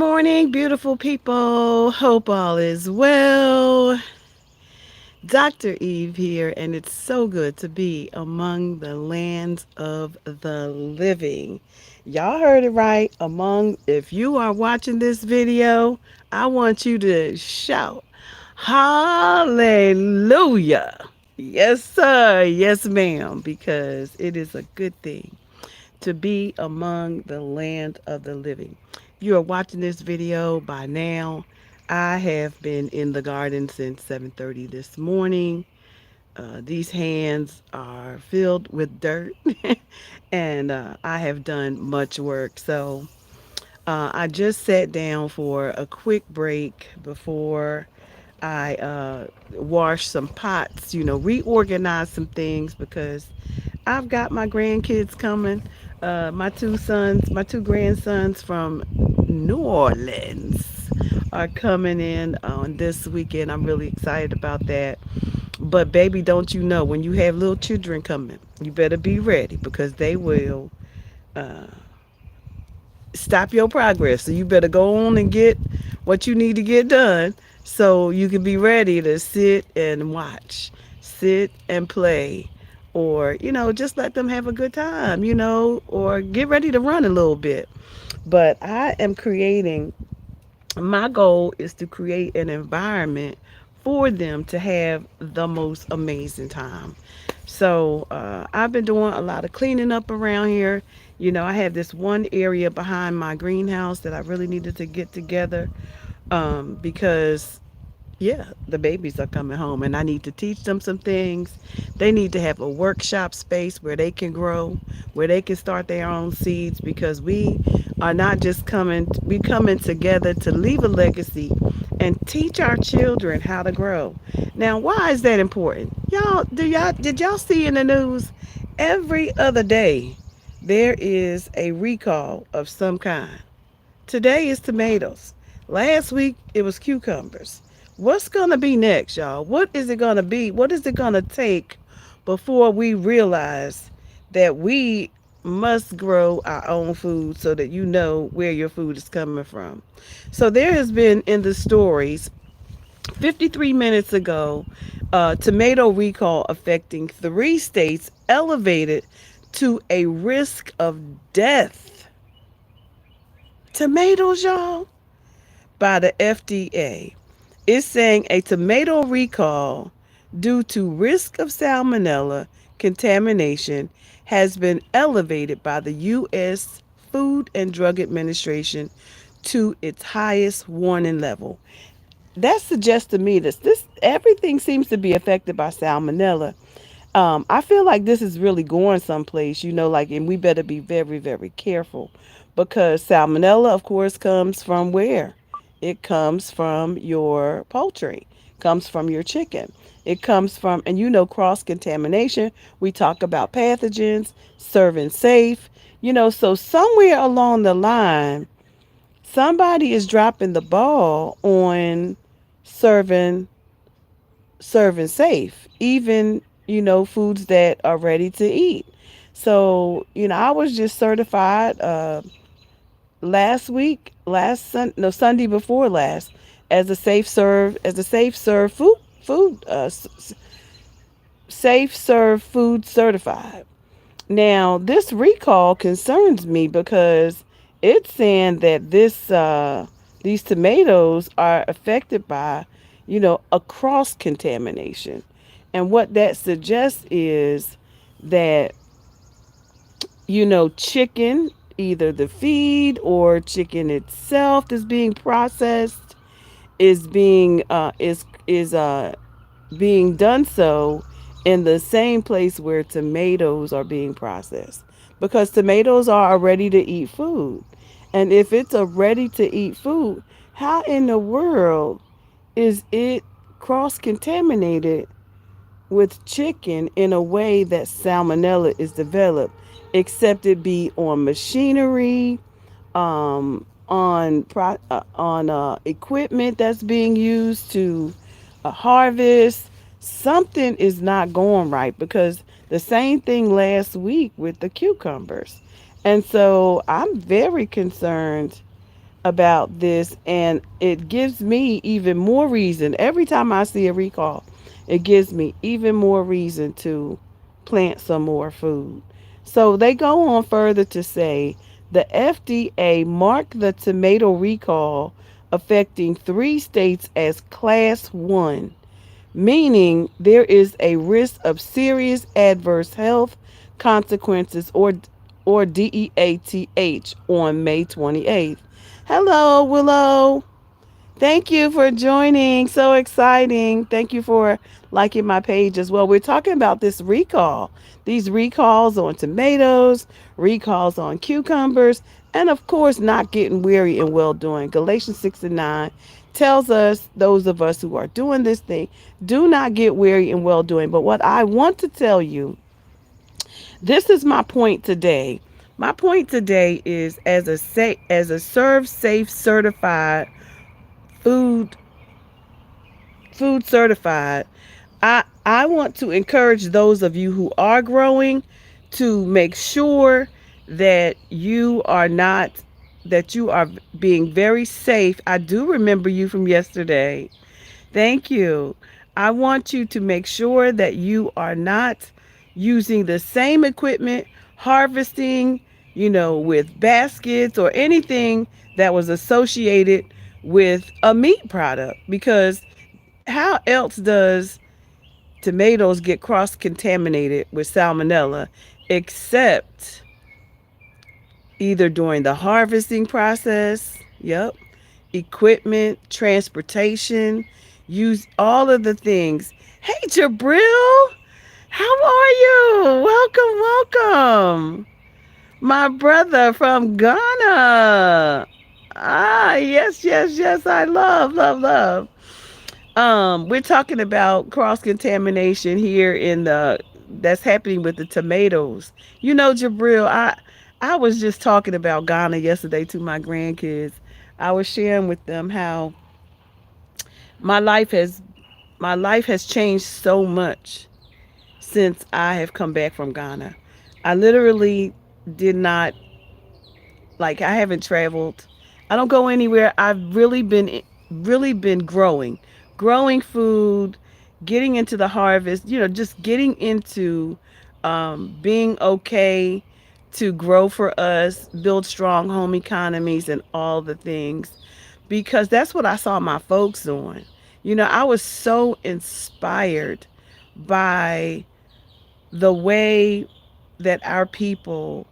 morning, beautiful people. Hope all is well. Dr. Eve here, and it's so good to be among the lands of the living. Y'all heard it right. If you are watching this video, I want you to shout, Hallelujah. Yes, sir. Yes, ma'am, because it is a good thing to be among the land of the living. If you are watching this video by now, I have been in the garden since 7:30 this morning. These hands are filled with dirt, and I have done much work. So I just sat down for a quick break before I wash some pots, reorganize some things because I've got my grandkids coming. My two grandsons from New Orleans are coming in on this weekend. I'm really excited about that. But baby, don't you know when you have little children coming, you better be ready because they will stop your progress. So you better go on and get what you need to get done so you can be ready to sit and watch, sit and play, or, just let them have a good time, or get ready to run a little bit. But my goal is to create an environment for them to have the most amazing time. So I've been doing a lot of cleaning up around here. I have this one area behind my greenhouse that I really needed to get together because yeah, the babies are coming home and I need to teach them some things. They need to have a workshop space where they can grow, where they can start their own seeds because we are not just we coming together to leave a legacy and teach our children how to grow. Now, why is that important? Did y'all see in the news every other day there is a recall of some kind? Today is tomatoes. Last week it was cucumbers. What's going to be next, y'all? What is it going to be? What is it going to take before we realize that we must grow our own food so that you know where your food is coming from? So there has been in the stories 53 minutes ago, tomato recall affecting 3 states elevated to a risk of death. Tomatoes, y'all, by the FDA. It's saying a tomato recall due to risk of salmonella contamination has been elevated by the U.S. Food and Drug Administration to its highest warning level. That suggests to me that this everything seems to be affected by salmonella. I feel like this is really going someplace, and we better be very, very careful because salmonella, of course, comes from where? It comes from your poultry, comes from your chicken. It comes from, and cross contamination. We talk about pathogens, serving safe, so somewhere along the line, somebody is dropping the ball on serving serving safe, even, foods that are ready to eat. So, I was just certified last week, Sunday before last, as a safe serve food, safe serve food certified. Now, this recall concerns me because it's saying that these tomatoes are affected by, a cross contamination. And what that suggests is that, chicken, either the feed or chicken itself that's being processed is being done so in the same place where tomatoes are being processed because tomatoes are a ready to eat food. And if it's a ready to eat food, how in the world is it cross contaminated with chicken in a way that salmonella is developed, except it be on machinery, on equipment that's being used to harvest? Something is not going right because the same thing last week with the cucumbers. And so I'm very concerned about this, and it gives me even more reason. Every time I see a recall, it gives me even more reason to plant some more food. So they go on further to say the FDA marked the tomato recall affecting 3 states as class 1, meaning there is a risk of serious adverse health consequences, or DEATH, on May 28th. Hello, Willow. Thank you for joining. So exciting. Thank you for liking my page as well. We're talking about this recall. These recalls on tomatoes, recalls on cucumbers, and of course, not getting weary and well doing. Galatians 6 and 9 tells us, those of us who are doing this thing, do not get weary and well doing. But what I want to tell you, this is my point today. My point today is, as a Serve Safe certified food food certified, I want to encourage those of you who are growing to make sure that you are being very safe. I do remember you from yesterday. Thank you. I want you to make sure that you are not using the same equipment, harvesting, with baskets or anything that was associated with a meat product, because how else does tomatoes get cross contaminated with salmonella except either during the harvesting process, yep, equipment, transportation, use all of the things. Hey, Jabril, how are you? Welcome, welcome. My brother from Ghana. Ah, yes, yes, yes. I love, love, love. We're talking about cross contamination here in the that's happening with the tomatoes. Jabril, I was just talking about Ghana yesterday to my grandkids. I was sharing with them how my life has my life has changed so much since I have come back from Ghana. I literally did not, I haven't traveled. I don't go anywhere. I've really been growing food, getting into the harvest, just getting into being okay to grow for us, build strong home economies, and all the things, because that's what I saw my folks doing. I was so inspired by the way that our people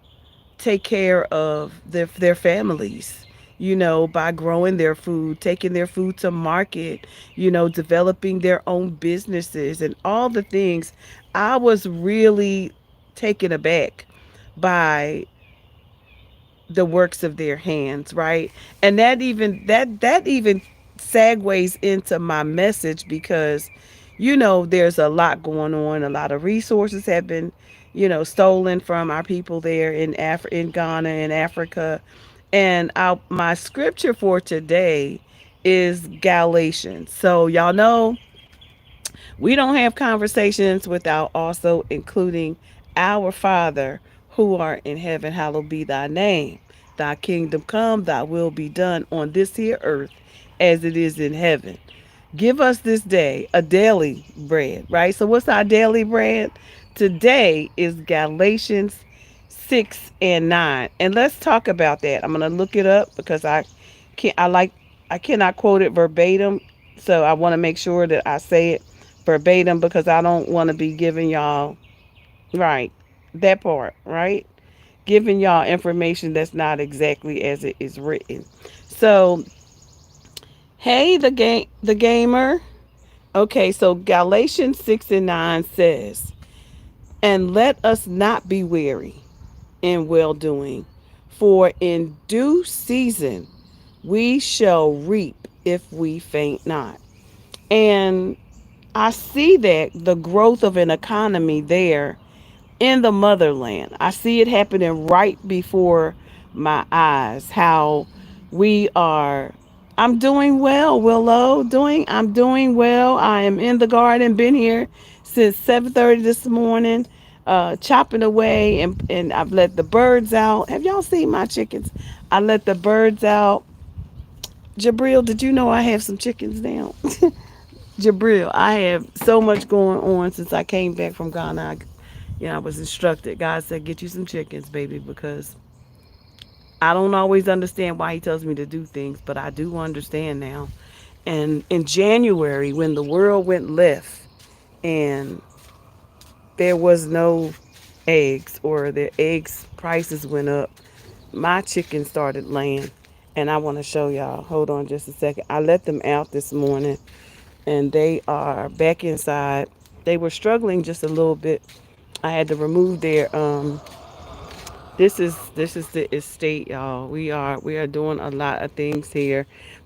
take care of their families, by growing their food, taking their food to market, developing their own businesses and all the things. I was really taken aback by the works of their hands, right? And that even segues into my message, because there's a lot going on. A lot of resources have been stolen from our people there in Ghana and Africa. And my scripture for today is Galatians. So y'all know we don't have conversations without also including our Father who art in heaven, hallowed be thy name. Thy kingdom come, thy will be done on this here earth as it is in heaven. Give us this day a daily bread, right? So what's our daily bread? Today is Galatians 6 and 9. And let's talk about that. I'm going to look it up because I cannot quote it verbatim. So I want to make sure that I say it verbatim, because I don't want to be giving y'all, right, that part, right? Giving y'all information that's not exactly as it is written. So, hey, the gamer. Okay, so Galatians 6 and 9 says, "And let us not be weary in well doing, for in due season we shall reap if we faint not." And I see that the growth of an economy there in the motherland. I see it happening right before my eyes. How we are. I'm doing well, Willow. I'm doing well. I am in the garden. Been here since 7:30 this morning, chopping away, and I've let the birds out. Have y'all seen my chickens? I let the birds out. Jabril, did you know I have some chickens now? Jabril, I have so much going on since I came back from Ghana. I was instructed. God said, get you some chickens, baby, because I don't always understand why He tells me to do things, but I do understand now. And in January, when the world went left and there was no eggs or the eggs prices went up, my chickens started laying. And I want to show y'all. Hold on just a second. I let them out this morning and they are back inside. They were struggling just a little bit. I had to remove their this is the estate, y'all. We are doing a lot of things here.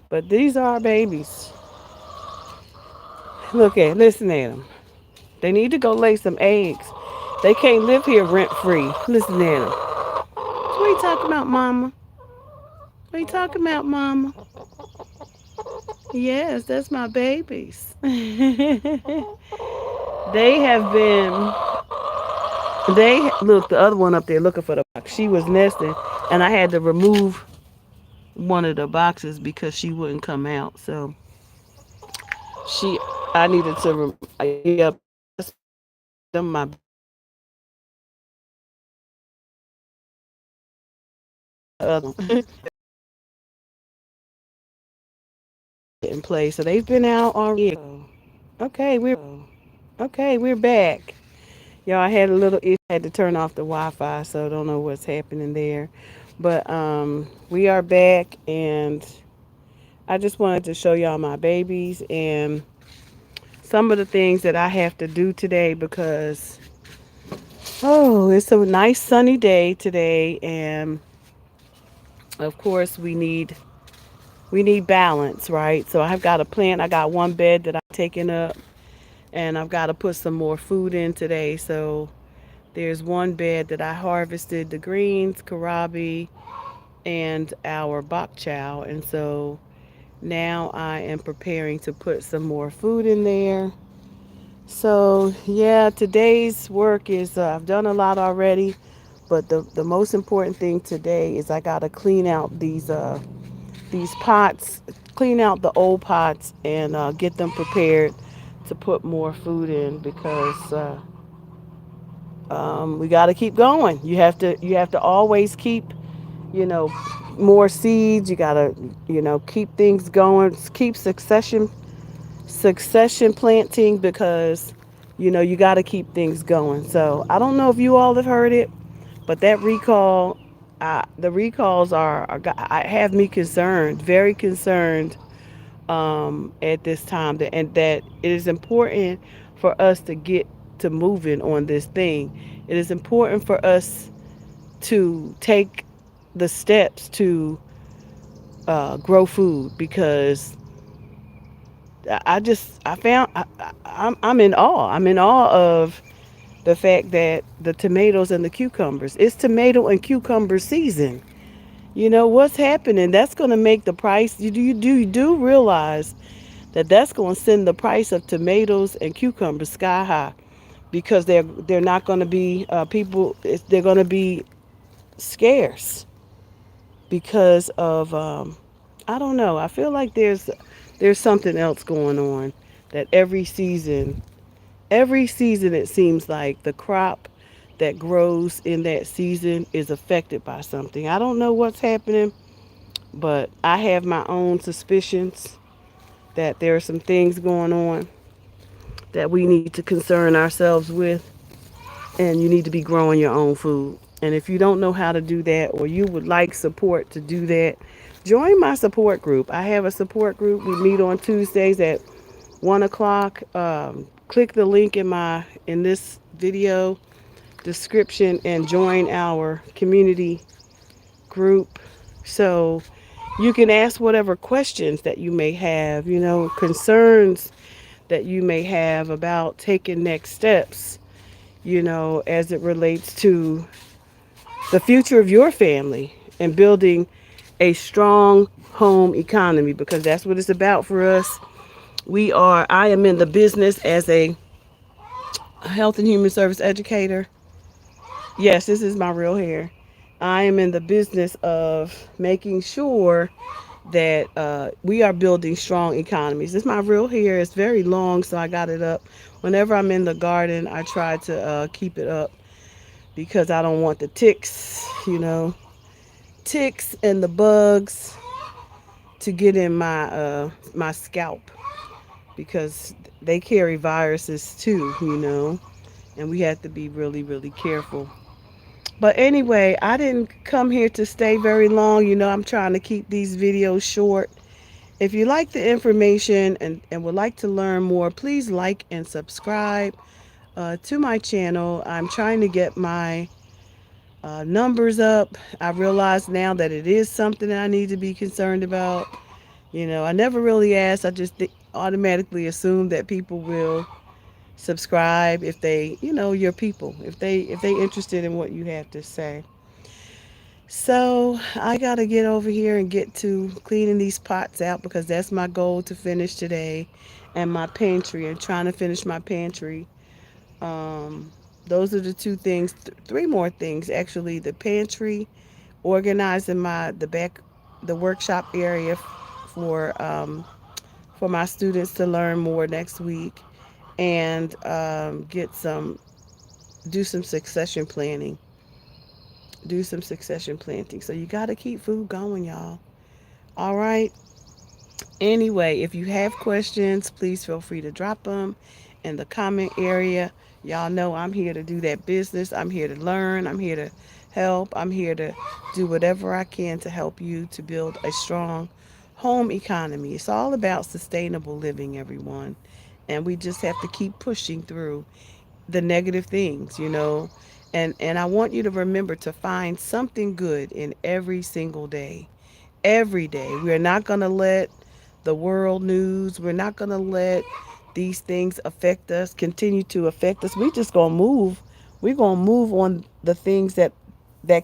But these are our babies. Listen at them. They need to go lay some eggs. They can't live here rent free. Listen at them. What are you talking about, mama? What are you talking about, mama? Yes, that's my babies. They have been. They look the other one up there looking for the box. She was nesting, and I had to remove one of the boxes because she wouldn't come out. So she, I needed to. Yep, that's them my other one in place. So they've been out already. Okay. We're back. Y'all, I had a little issue. I had to turn off the Wi-Fi, so I don't know what's happening there. But we are back, and I just wanted to show y'all my babies and some of the things that I have to do today because it's a nice sunny day today, and of course we need balance, right? So I've got a plant. I got one bed that I'm taking up, and I've got to put some more food in today. So there's one bed that I harvested the greens, karabi, and our bok chow, and so now I am preparing to put some more food in there. So yeah, today's work is I've done a lot already, but the most important thing today is I gotta clean out these pots, clean out the old pots, and get them prepared to put more food in because we got to keep going. You have to always keep you know more seeds. You got to keep things going, keep succession planting because you got to keep things going. So I don't know if you all have heard it, but that recall, the recalls I have me concerned, very concerned at this time, and that it is important for us to get to moving on this thing. It is important for us to take the steps to grow food because I found I'm in awe. I'm in awe of the fact that the tomatoes and the cucumbers. It's tomato and cucumber season. You know what's happening? That's going to make the price. You do realize that that's going to send the price of tomatoes and cucumbers sky high because they're not going to be people. They're going to be scarce because of I don't know. I feel like there's something else going on that every season it seems like the crop that grows in that season is affected by something. I don't know what's happening, but I have my own suspicions that there are some things going on that we need to concern ourselves with, and you need to be growing your own food. And if you don't know how to do that or you would like support to do that, join my support group. I have a support group. We meet on Tuesdays at 1 o'clock. Click the link in this video description and join our community group. So you can ask whatever questions that you may have, concerns that you may have about taking next steps, as it relates to the future of your family and building a strong home economy because that's what it's about for us. I am in the business as a health and human service educator. Yes, this is my real hair. I am in the business of making sure that we are building strong economies. This is my real hair. It's very long, so I got it up. Whenever I'm in the garden, I try to keep it up because I don't want the ticks, ticks and the bugs to get in my scalp because they carry viruses too, and we have to be really, really careful. But anyway, I didn't come here to stay very long. I'm trying to keep these videos short. If you like the information and would like to learn more, please like and subscribe to my channel. I'm trying to get my numbers up. I realize now that it is something that I need to be concerned about. I never really asked. I just automatically assume that people will subscribe if they, your people, if they interested in what you have to say. So I got to get over here and get to cleaning these pots out because that's my goal to finish today, and my pantry and trying to finish my pantry. Um, those are the two things, three more things actually. The pantry, organizing the workshop area for my students to learn more next week, and do some succession planning. Do some succession planting. So you got to keep food going, y'all. All right. Anyway, if you have questions, please feel free to drop them in the comment area. Y'all know I'm here to do that business. I'm here to learn. I'm here to help. I'm here to do whatever I can to help you to build a strong home economy. It's all about sustainable living, everyone. And we just have to keep pushing through the negative things, And I want you to remember to find something good in every single day. Every day. We're not going to let the world news, we're not going to let these things affect us, continue to affect us. We just going to move. We're going to move on the things that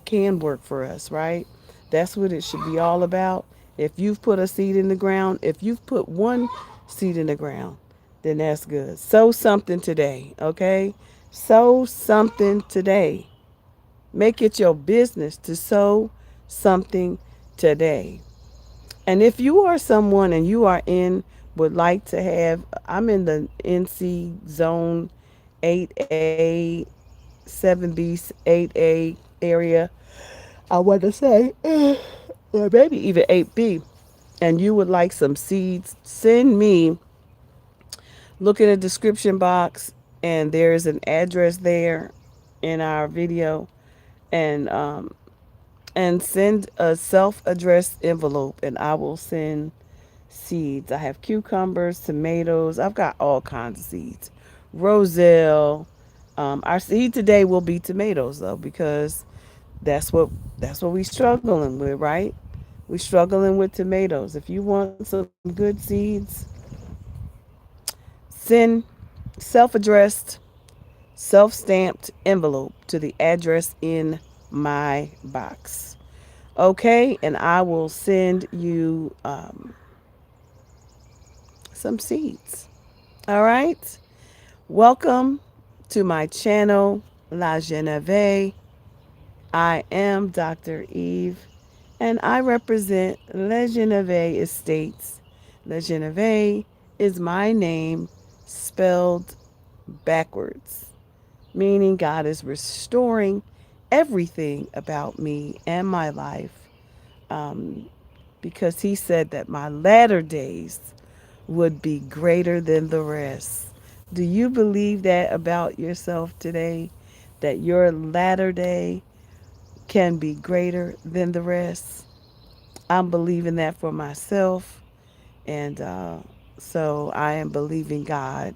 can work for us, right? That's what it should be all about. If you've put a seed in the ground, if you've put one seed in the ground, then that's good. Sow something today, okay? Sow something today. Make it your business to sow something today. And if you are someone and you are would like to have, I'm in the NC zone 8A, 7B, 8A area, I want to say, or maybe even 8B, and you would like some seeds, send me, look in the description box, and there's an address there in our video, and send a self-addressed envelope, and I will send seeds. I have cucumbers, tomatoes. I've got all kinds of seeds. Roselle. Our seed today will be tomatoes though, because that's what we struggling with, right? We struggling with tomatoes. If you want some good seeds, send self-addressed, self-stamped envelope to the address in my box. Okay, and I will send you some seeds. All right. Welcome to my channel, La Geneve. I am Dr. Eve, and I represent La Geneve Estates. La Geneve is my name spelled backwards, meaning God is restoring everything about me and my life, um, because He said that my latter days would be greater than the rest. Do you believe that about yourself today? That your latter day can be greater than the rest? I'm believing that for myself. And so I am believing God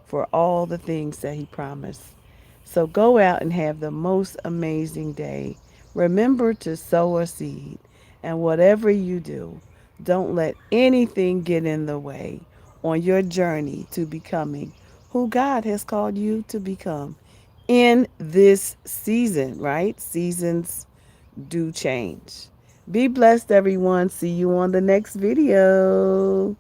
for all the things that He promised. So go out and have the most amazing day. Remember to sow a seed. And whatever you do, don't let anything get in the way on your journey to becoming who God has called you to become in this season, right? Seasons do change. Be blessed, everyone. See you on the next video.